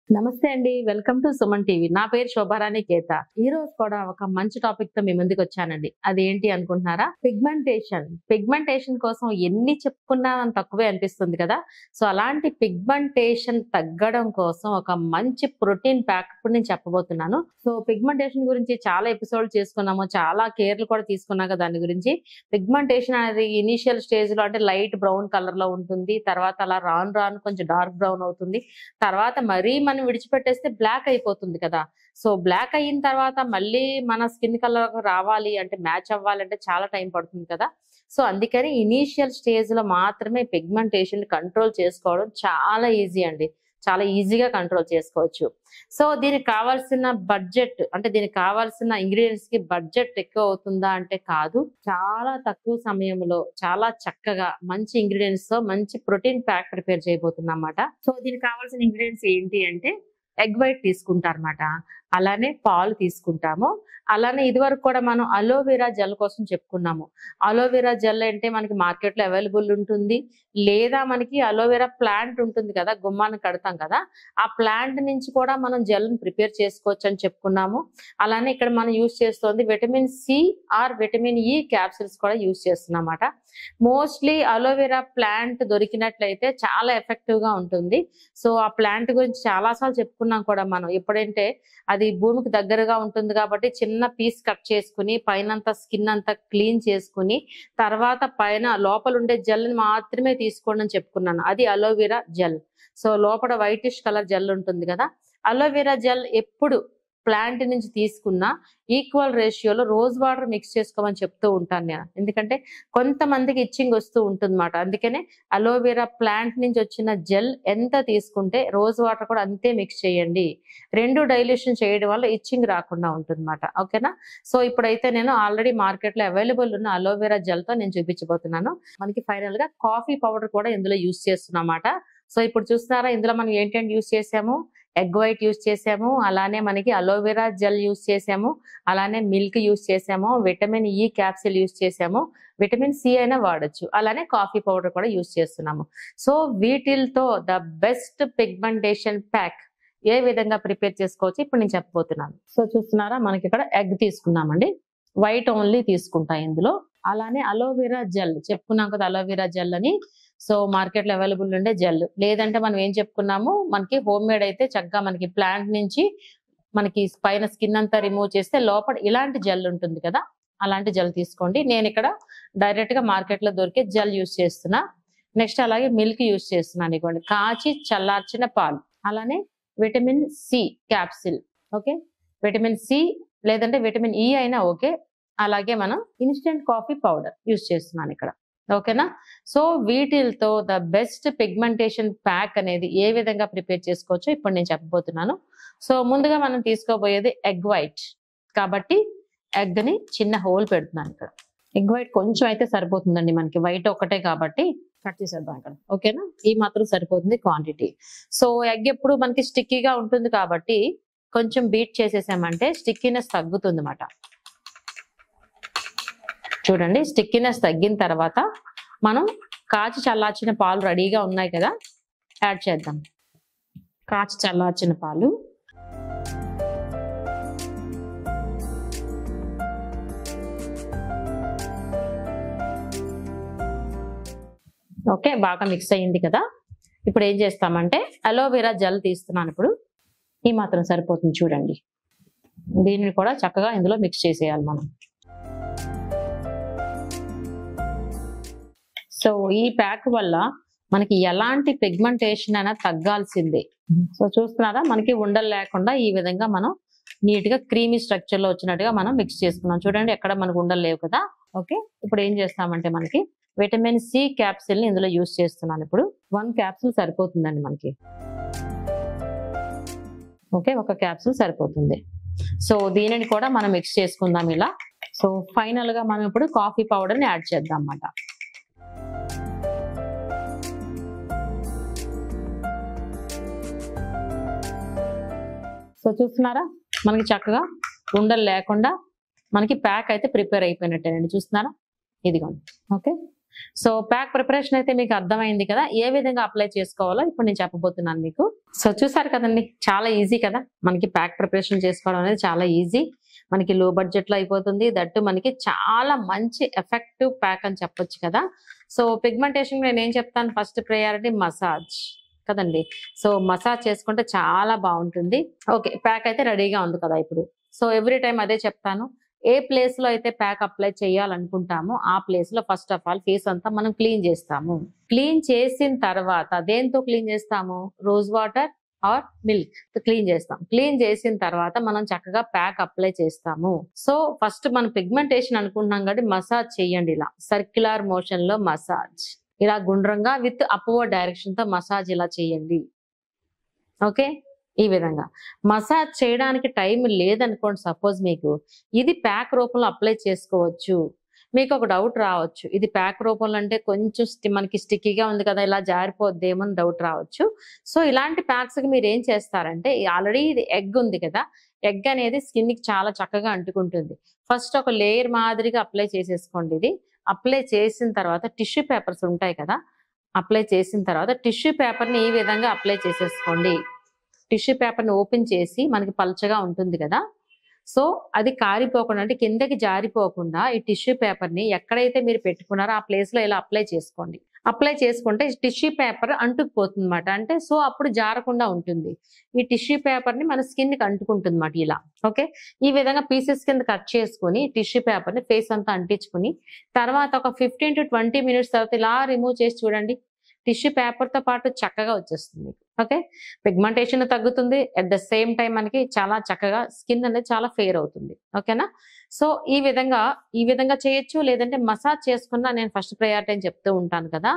నమస్తే అండి. Welcome to Suman TV. నా పేరు శోభారాణి కేత. ఈ రోజు కూడా ఒక మంచి టాపిక్ తో మీ ముందుకు వచ్చానండి. అదేంటి అనుకుంటున్నారా? పిగ్మెంటేషన్. పిగ్మెంటేషన్ కోసం ఎన్ని చెప్పుకున్నా తక్కువే అనిపిస్తుంది కదా. సో అలాంటి పిగ్మెంటేషన్ తగ్గడం కోసం ఒక మంచి ప్రోటీన్ ప్యాక్ ఇప్పుడు నేను చెప్పబోతున్నాను. సో పిగ్మెంటేషన్ గురించి చాలా ఎపిసోడ్ చేసుకున్నాము, చాలా కేర్లు కూడా తీసుకున్నాక దాని గురించి. పిగ్మెంటేషన్ అనేది ఇనిషియల్ స్టేజ్ లో అంటే లైట్ బ్రౌన్ కలర్ లో ఉంటుంది. తర్వాత అలా రాను రాను కొంచెం డార్క్ బ్రౌన్ అవుతుంది. తర్వాత మరీ మనం విడిచిపెట్టేస్తే బ్లాక్ అయిపోతుంది కదా. సో బ్లాక్ అయిన తర్వాత మళ్ళీ మన స్కిన్ కలర్ రావాలి అంటే, మ్యాచ్ అవ్వాలంటే చాలా టైం పడుతుంది కదా. సో అందుకని ఇనీషియల్ స్టేజ్ లో మాత్రమే పిగ్మెంటేషన్ కంట్రోల్ చేసుకోవడం చాలా ఈజీ అండి. చాలా ఈజీగా కంట్రోల్ చేసుకోవచ్చు. సో దీనికి కావాల్సిన బడ్జెట్ అంటే దీనికి కావాల్సిన ఇంగ్రీడియంట్స్ కి బడ్జెట్ ఎక్కువ అవుతుందా అంటే కాదు. చాలా తక్కువ సమయంలో చాలా చక్కగా మంచి ఇంగ్రీడియంట్స్ తో మంచి ప్రోటీన్ ప్యాక్ ప్రిపేర్ చేయబోతున్నా అన్నమాట. సో దీనికి కావాల్సిన ఇంగ్రీడియంట్స్ ఏంటి అంటే, ఎగ్ వైట్ తీసుకుంటారన్నమాట. అలానే పాలు తీసుకుంటాము. అలానే ఇదివరకు కూడా మనం అలోవెరా జెల్ కోసం చెప్పుకున్నాము. అలోవెరా జెల్ అంటే మనకి మార్కెట్ లో అవైలబుల్ ఉంటుంది, లేదా మనకి అలోవెరా ప్లాంట్ ఉంటుంది కదా, గుమ్మానికి కడతాం కదా, ఆ ప్లాంట్ నుంచి కూడా మనం జెల్ ప్రిపేర్ చేసుకోవచ్చు అని చెప్పుకున్నాము. అలానే ఇక్కడ మనం యూజ్ చేస్తుంది vitamin C or vitamin E capsules కూడా యూజ్ చేస్తున్నాం అన్నమాట. మోస్ట్లీ అలోవెరా ప్లాంట్ దొరికినట్లయితే చాలా ఎఫెక్టివ్ గా ఉంటుంది. సో ఆ ప్లాంట్ గురించి చాలా సార్లు చెప్పుకున్నాం కూడా మనం. ఎప్పుడంటే అది భూమికి దగ్గరగా ఉంటుంది కాబట్టి చిన్న పీస్ కట్ చేసుకుని పైనంతా స్కిన్ అంతా క్లీన్ చేసుకుని తర్వాత పైన లోపల ఉండే జెల్ ని మాత్రమే తీసుకోండి అని చెప్పుకున్నాను. అది అలోవెరా జెల్. సో లోపల వైటిష్ కలర్ జెల్ ఉంటుంది కదా, అలోవెరా జెల్ ఎప్పుడు ప్లాంట్ నుంచి తీసుకున్న ఈక్వల్ రేషియోలో రోజ్ వాటర్ మిక్స్ చేసుకోమని చెప్తూ ఉంటాను నేను. ఎందుకంటే కొంతమందికి ఇచ్చింగ్ వస్తూ ఉంటుంది అన్నమాట. అందుకనే అలోవెరా ప్లాంట్ నుంచి వచ్చిన జెల్ ఎంత తీసుకుంటే రోజ్ వాటర్ కూడా అంతే మిక్స్ చేయండి. రెండు డైల్యూషన్ చేయడం వల్ల ఇచ్చింగ్ రాకుండా ఉంటుంది అన్నమాట. ఓకేనా. సో ఇప్పుడైతే నేను ఆల్రెడీ మార్కెట్ లో అవైలబుల్ ఉన్న అలోవెరా జెల్ తో నేను చూపించబోతున్నాను. మనకి ఫైనల్ గా కాఫీ పౌడర్ కూడా ఇందులో యూజ్ చేస్తున్నాం అన్నమాట. సో ఇప్పుడు చూస్తున్నారా, ఇందులో మనం ఏంటంటే యూజ్ చేసాము, ఎగ్ వైట్ యూజ్ చేసాము, అలానే మనకి అలోవెరా జెల్ యూజ్ చేసాము, అలానే మిల్క్ యూజ్ చేసాము, విటమిన్ ఈ క్యాప్సిల్ యూజ్ చేసాము, విటమిన్ సి అయినా వాడచ్చు, అలానే కాఫీ పౌడర్ కూడా యూజ్ చేస్తున్నాము. సో వీటితో ద బెస్ట్ పిగ్మెంటేషన్ ప్యాక్ ఏ విధంగా ప్రిపేర్ చేసుకోవచ్చు ఇప్పుడు నేను చెప్పబోతున్నాను. సో చూస్తున్నారా, మనకి ఇక్కడ ఎగ్ తీసుకున్నామండి, వైట్ ఓన్లీ తీసుకుంటా ఇందులో. అలానే అలోవెరా జెల్ చెప్పుకున్నాం కదా, అలోవెరా జెల్ అని. సో మార్కెట్ లో అవైలబుల్ ఉండే జెల్, లేదంటే మనం ఏం చెప్పుకున్నాము, మనకి హోమ్ మేడ్ అయితే చక్కగా మనకి ప్లాంట్ నుంచి మనకి పైన స్కిన్ అంతా రిమూవ్ చేస్తే లోపల ఇలాంటి జెల్ ఉంటుంది కదా, అలాంటి జెల్ తీసుకోండి. నేను ఇక్కడ డైరెక్ట్ గా మార్కెట్ లో దొరికే జెల్ యూజ్ చేస్తున్నా. నెక్స్ట్ అలాగే మిల్క్ యూజ్ చేస్తున్నాను, ఇవ్వండి కాచి చల్లార్చిన పాలు. అలానే vitamin C capsule, okay, vitamin C లేదంటే విటమిన్ ఈ అయినా ఓకే. అలాగే మనం ఇన్స్టెంట్ కాఫీ పౌడర్ యూజ్ చేస్తున్నాను ఇక్కడ. ఓకేనా. సో వీటితో ద బెస్ట్ పిగ్మెంటేషన్ ప్యాక్ అనేది ఏ విధంగా ప్రిపేర్ చేసుకోవచ్చో ఇప్పుడు నేను చెప్పబోతున్నాను. సో ముందుగా మనం తీసుకోబోయేది ఎగ్ వైట్ కాబట్టి ఎగ్ ని చిన్న హోల్ పెడుతున్నాను ఇక్కడ. ఎగ్ వైట్ కొంచెం అయితే సరిపోతుందండి, మనకి వైట్ ఒకటే కాబట్టి కట్ చేసేద్దాం ఇక్కడ. ఓకేనా, ఈ మాత్రం సరిపోతుంది క్వాంటిటీ. సో ఎగ్ ఎప్పుడు మనకి స్టిక్కీగా ఉంటుంది కాబట్టి కొంచెం బీట్ చేసేసామంటే స్టిక్కీనెస్ తగ్గుతుంది అన్నమాట. చూడండి, స్టిక్కీనెస్ తగ్గిన తర్వాత మనం కాచి చల్లార్చిన పాలు రెడీగా ఉన్నాయి కదా, యాడ్ చేద్దాం. కాచి చల్లార్చిన పాలు, ఓకే, బాగా మిక్స్ అయ్యింది కదా. ఇప్పుడు ఏం చేస్తామంటే అలోవెరా జెల్ తీస్తున్నాను. ఇప్పుడు ఈ మాత్రం సరిపోతుంది చూడండి. దీనిని కూడా చక్కగా ఇందులో మిక్స్ చేసేయాలి మనం. సో ఈ ప్యాక్ వల్ల మనకి ఎలాంటి పిగ్మెంటేషన్ అయినా తగ్గాల్సిందే. సో చూస్తున్నారా, మనకి ఉండలు లేకుండా ఈ విధంగా మనం నీట్ గా క్రీమీ స్ట్రక్చర్ లో వచ్చినట్టుగా మనం మిక్స్ చేసుకున్నాం. చూడండి, ఎక్కడ మనకు ఉండలు లేవు కదా. ఓకే, ఇప్పుడు ఏం చేస్తామంటే మనకి విటమిన్ సి క్యాప్సిల్ ని ఇందులో యూజ్ చేస్తున్నాను. ఇప్పుడు 1 క్యాప్సిల్ సరిపోతుందండి మనకి. ఓకే, 1 క్యాప్సిల్ సరిపోతుంది. సో దీనిని కూడా మనం మిక్స్ చేసుకుందాం ఇలా. సో ఫైనల్ గా మనం ఇప్పుడు కాఫీ పౌడర్ ని యాడ్ చేద్దాం అన్నమాట. సో చూస్తున్నారా, మనకి చక్కగా ఉండలు లేకుండా మనకి ప్యాక్ అయితే ప్రిపేర్ అయిపోయినట్టేనండి. చూస్తున్నారా, ఇదిగోండి. ఓకే, సో ప్యాక్ ప్రిపరేషన్ అయితే మీకు అర్థమైంది కదా, ఏ విధంగా అప్లై చేసుకోవాలో ఇప్పుడు నేను చెప్పబోతున్నాను మీకు. సో చూసారు కదండి, చాలా ఈజీ కదా మనకి ప్యాక్ ప్రిపరేషన్ చేసుకోవడం అనేది, చాలా ఈజీ. మనకి లో బడ్జెట్ లో అయిపోతుంది, దట్టు మనకి చాలా మంచి ఎఫెక్టివ్ ప్యాక్ అని చెప్పొచ్చు కదా. సో పిగ్మెంటేషన్ నేను ఏం చెప్తాను, ఫస్ట్ ప్రయారిటీ మసాజ్ కదండి. సో మసాజ్ చేసుకుంటే చాలా బాగుంటుంది. ఓకే, ప్యాక్ అయితే రెడీగా ఉంది కదా ఇప్పుడు. సో ఎవ్రీ టైం అదే చెప్తాను, ఏ ప్లేస్ లో అయితే ప్యాక్ అప్లై చేయాలనుకుంటామో ఆ ప్లేస్ లో ఫస్ట్ ఆఫ్ ఆల్ ఫేస్ అంతా మనం క్లీన్ చేస్తాము. క్లీన్ చేసిన తర్వాత దేంతో క్లీన్ చేస్తాము, rose water are milk clean చేస్తాం. క్లీన్ చేసిన తర్వాత మనం చక్కగా ప్యాక్ అప్లై చేస్తాము. సో ఫస్ట్ మనం పిగ్మెంటేషన్ అనుకుంటున్నాం కాబట్టి మసాజ్ చేయండి, ఇలా సర్క్యులర్ మోషన్ లో మసాజ్, ఇలా గుండ్రంగా విత్ అప్వర్డ్ డైరెక్షన్ తో మసాజ్ ఇలా చేయండి. ఓకే, ఈ విధంగా మసాజ్ చేయడానికి టైం లేదనుకోండి, సపోజ్ మీకు ఇది ప్యాక్ రూపంలో అప్లై చేసుకోవచ్చు. మీకు ఒక డౌట్ రావచ్చు, ఇది ప్యాక్ రూపంలో అంటే కొంచెం మనకి స్టిక్కీగా ఉంది కదా, ఇలా జారిపోద్దేమో అని డౌట్ రావచ్చు. సో ఇలాంటి ప్యాక్స్ కి మీరు ఏం చేస్తారంటే, ఆల్రెడీ ఇది ఎగ్ ఉంది కదా, ఎగ్ అనేది స్కిన్ కి చాలా చక్కగా అంటుకుంటుంది. ఫస్ట్ ఒక లేయర్ మాదిరిగా అప్లై చేసేసుకోండి. ఇది అప్లై చేసిన తర్వాత టిష్యూ పేపర్స్ ఉంటాయి కదా, అప్లై చేసిన తర్వాత టిష్యూ పేపర్ని ఈ విధంగా అప్లై చేసేసుకోండి. టిష్యూ పేపర్ని ఓపెన్ చేసి మనకి పల్చగా ఉంటుంది కదా, సో అది కారిపోకుండా అంటే కిందకి జారిపోకుండా ఈ టిష్యూ పేపర్ని ఎక్కడైతే మీరు పెట్టుకున్నారో ఆ ప్లేస్ లో ఇలా అప్లై చేసుకోండి. అప్లై చేసుకుంటే టిష్యూ పేపర్ అంటుకుపోతుంది అనమాట, అంటే సో అప్పుడు జారకుండా ఉంటుంది. ఈ టిష్యూ పేపర్ ని మన స్కిన్ కి అంటుకుంటుంది అనమాట ఇలా. ఓకే, ఈ విధంగా పీసెస్ కింద కట్ చేసుకుని టిష్యూ పేపర్ ని ఫేస్ అంతా అంటించుకుని తర్వాత ఒక 15 to 20 minutes తర్వాత ఇలా రిమూవ్ చేసి చూడండి, టిష్యూ పేపర్ తో పాటు చక్కగా వచ్చేస్తుంది. ఓకే, పిగ్మెంటేషన్ తగ్గుతుంది, అట్ ద సేమ్ టైం మనకి చాలా చక్కగా స్కిన్ అనేది చాలా ఫెయిర్ అవుతుంది. ఓకేనా, సో ఈ విధంగా చేయొచ్చు. లేదంటే మసాజ్ చేసుకున్నా నేను ఫస్ట్ ప్రయారిటీ అని చెప్తూ ఉంటాను కదా.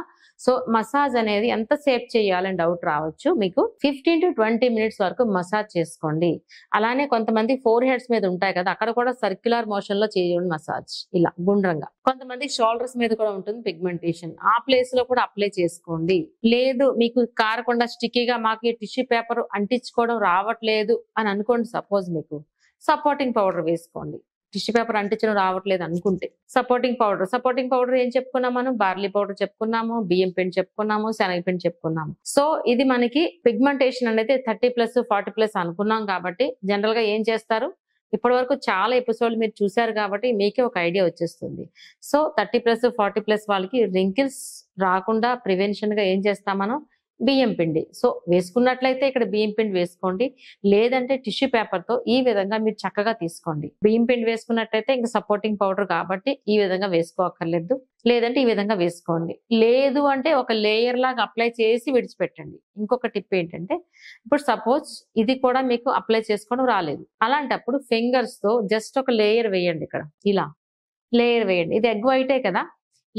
సో మసాజ్ అనేది ఎంతసేపు చేయాలని డౌట్ రావచ్చు మీకు, 15 to 20 minutes వరకు మసాజ్ చేసుకోండి. అలానే కొంతమంది ఫోర్ హెడ్స్ మీద ఉంటాయి కదా, అక్కడ కూడా సర్క్యులర్ మోషన్ లో చేయండి మసాజ్, ఇలా గుండ్రంగా. కొంతమంది షోల్డర్స్ మీద కూడా ఉంటుంది పిగ్మెంటేషన్, ఆ ప్లేస్ లో కూడా అప్లై చేసుకోండి. లేదు మీకు కారకుండా స్టిక్కీగా మాకు టిష్యూ పేపర్ అంటించుకోవడం రావట్లేదు అని అనుకోండి, సపోజ్ మీకు సపోర్టింగ్ పౌడర్ వేసుకోండి. టిష్యూ పేపర్ అంటించడం రావట్లేదు అనుకుంటే సపోర్టింగ్ పౌడర్ ఏం చెప్పుకున్నాం మనం, బార్లీ పౌడర్ చెప్పుకున్నాము, బియ్యం పిండి చెప్పుకున్నాము, శనగపిండి చెప్పుకున్నాము. సో ఇది మనకి పిగ్మెంటేషన్ అనేది 30+ 40+ అనుకున్నాం కాబట్టి జనరల్ గా ఏం చేస్తారు, ఇప్పటి వరకు చాలా ఎపిసోడ్లు మీరు చూసారు కాబట్టి మీకే ఒక ఐడియా వచ్చేస్తుంది. సో 30+ 40+ వాళ్ళకి రింకిల్స్ రాకుండా ప్రివెన్షన్ గా ఏం చేస్తాం మనం, బియ్యం పిండి. సో వేసుకున్నట్లయితే ఇక్కడ బియ్యం పిండి వేసుకోండి, లేదంటే టిష్యూ పేపర్ తో ఈ విధంగా మీరు చక్కగా తీసుకోండి. బియ్యం పిండి వేసుకున్నట్లయితే ఇంకా సపోర్టింగ్ పౌడర్ కాబట్టి ఈ విధంగా వేసుకోక్కర్లేదు, లేదంటే ఈ విధంగా వేసుకోండి. లేదు అంటే ఒక లేయర్ లాగా అప్లై చేసి విడిచిపెట్టండి. ఇంకొక టిప్ ఏంటంటే, ఇప్పుడు సపోజ్ ఇది కూడా మీకు అప్లై చేసుకోవడం రాలేదు, అలాంటప్పుడు ఫింగర్స్ తో జస్ట్ ఒక లేయర్ వేయండి. ఇక్కడ ఇలా లేయర్ వేయండి. ఇది ఎగ్ వైటే కదా,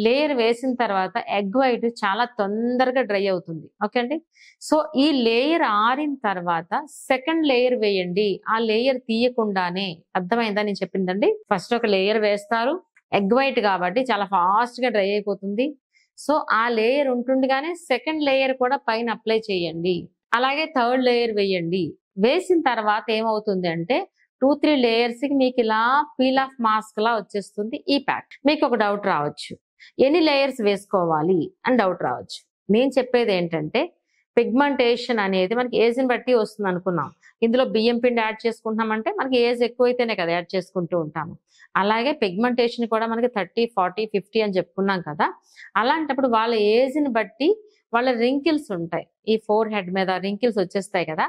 లేయర్ వేసిన తర్వాత ఎగ్ వైట్ చాలా తొందరగా డ్రై అవుతుంది. ఓకే అండి, సో ఈ లేయర్ ఆరిన తర్వాత సెకండ్ లేయర్ వేయండి, ఆ లేయర్ తీయకుండానే. అర్థమైందా నేను చెప్పిందండి, ఫస్ట్ ఒక లేయర్ వేస్తారు, ఎగ్ వైట్ కాబట్టి చాలా ఫాస్ట్ గా డ్రై అయిపోతుంది. సో ఆ లేయర్ ఉంటుండగానే సెకండ్ లేయర్ కూడా పైన అప్లై చేయండి, అలాగే థర్డ్ లేయర్ వేయండి. వేసిన తర్వాత ఏమవుతుంది అంటే 2-3 లేయర్స్ కి మీకు ఇలా పీల్ ఆఫ్ మాస్క్ లా వచ్చేస్తుంది ఈ ప్యాక్. మీకు ఒక డౌట్ రావచ్చు, ఎన్ని లేయర్స్ వేసుకోవాలి అని డౌట్ రావచ్చు. నేను చెప్పేది ఏంటంటే, పిగ్మెంటేషన్ అనేది మనకి ఏజ్ ని బట్టి వస్తుంది అనుకున్నాం. ఇందులో బియ్యం పిండి యాడ్ చేసుకుంటున్నామంటే మనకి ఏజ్ ఎక్కువైతేనే కదా యాడ్ చేసుకుంటూ ఉంటాము. అలాగే పిగ్మెంటేషన్ కూడా మనకి 30, 40, 50 అని చెప్పుకున్నాం కదా. అలాంటప్పుడు వాళ్ళ ఏజ్ ని బట్టి వాళ్ళ రింకిల్స్ ఉంటాయి, ఈ ఫోర్ హెడ్ మీద రింకిల్స్ వచ్చేస్తాయి కదా,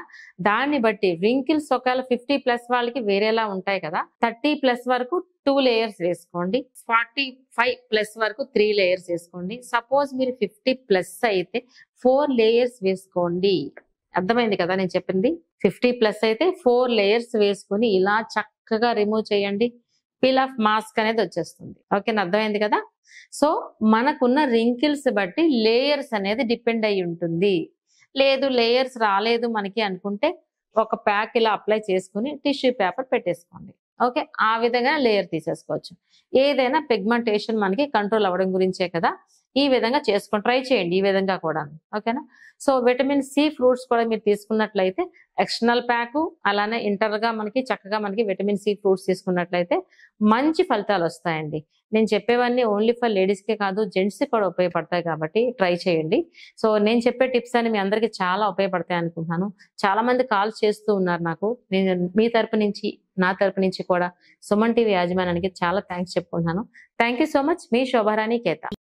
దాన్ని బట్టి రింకిల్స్ ఒకవేళ 50+ వాళ్ళకి వేరేలా ఉంటాయి కదా, 30+ వరకు 2 లేయర్స్ వేసుకోండి, 45+ వరకు 3 లేయర్స్ వేసుకోండి. సపోజ్ మీరు 50+ అయితే 4 లేయర్స్ వేసుకోండి. అర్థమైంది కదా నేను చెప్పింది, 50+ అయితే 4 లేయర్స్ వేసుకొని ఇలా చక్కగా రిమూవ్ చేయండి, పీల్ ఆఫ్ మాస్క్ అనేది వచ్చేస్తుంది. ఓకేనా, అర్థమైంది కదా. సో మనకున్న రింకిల్స్ బట్టి లేయర్స్ అనేది డిపెండ్ అయి ఉంటుంది. లేదు లేయర్స్ రాలేదు మనకి అనుకుంటే ఒక ప్యాక్ ఇలా అప్లై చేసుకుని టిష్యూ పేపర్ పెట్టేసుకోండి. ఓకే, ఆ విధంగా లేయర్ తీసేసుకోవచ్చు. ఏదైనా పిగ్మెంటేషన్ మనకి కంట్రోల్ అవ్వడం గురించే కదా. ఈ విధంగా చేసుకొని ట్రై చేయండి ఈ విధంగా కూడా. ఓకేనా? సో విటమిన్ సి ఫ్రూట్స్ కూడా మీరు తీసుకున్నట్లయితే ఎక్స్టర్నల్ ప్యాకు అలానే ఇంటర్గా మనకి విటమిన్ సి ఫ్రూట్స్ తీసుకున్నట్లయితే మంచి ఫలితాలు వస్తాయండి. నేను చెప్పేవన్నీ ఓన్లీ ఫర్ లేడీస్కే కాదు, జెంట్స్కి కూడా ఉపయోగపడతాయి కాబట్టి ట్రై చేయండి. సో నేను చెప్పే టిప్స్ అని మీ అందరికీ చాలా ఉపయోగపడతాయి అనుకుంటున్నాను. చాలా మంది కాల్స్ చేస్తూ ఉన్నారు నాకు. నేను మీ తరపు నుంచి నా తరపు నుంచి కూడా సుమన్ టీవీ యాజమాన్యానికి చాలా థ్యాంక్స్ చెప్పుకుంటున్నాను. Thank you so much. మీ శోభారాణి కేత.